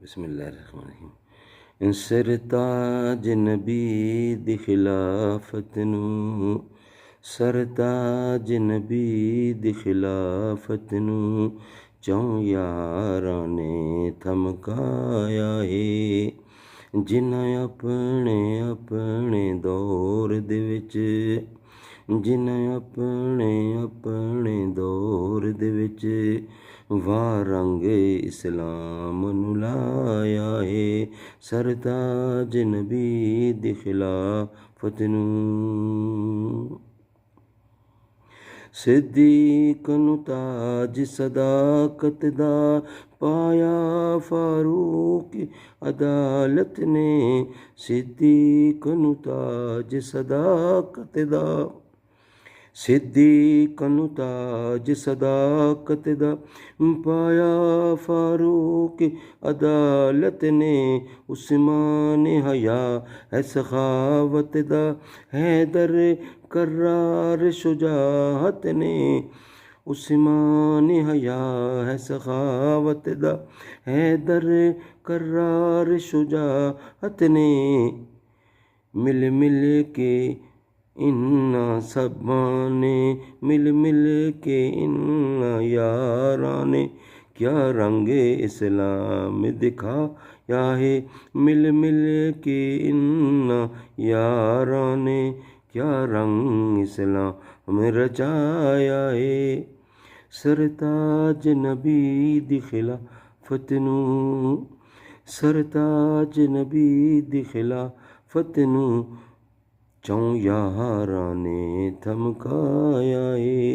बिस्मिल्लाहिर्रहमानिर्रहीम। सरताज नबी दी खिलाफत नूं, सरताज नबी दी खिलाफत नूं चौं यारां ने थमकाया है। जिन्हां अपने अपने दौर दे विच, जिन्हां अपने अपने दौर दे विच वाह रंग इस्लाम नूं लाया है। सरताज नबी दी खिलाफत नूं, सिद्दीक नूं ताज सदाकत दा पाया फारूक अदालत ने। सिद्दीक नूं ताज सदाकत दा, सिद्दीक नूं ताज सदाकत दा पाया फारूक अदालत ने। उस्मान हया है सखावत दा, हैदर करार शुजाअत ने। उस्मान हया है सखावत दा, हैदर करार शुजाअत ने। मिल मिल के इन्हां सब्बां ने, मिल मिल के इन्हां यारां ने क्या रंग इस्लाम दिखाया है। मिल मिल के इन्हां यारां ने क्या रंग इस्लाम रचाया है। सरताज नबी दी खिलाफत नूं, सरताज नबी दी खिलाफत नूं चौं यारां ने थमकाया है।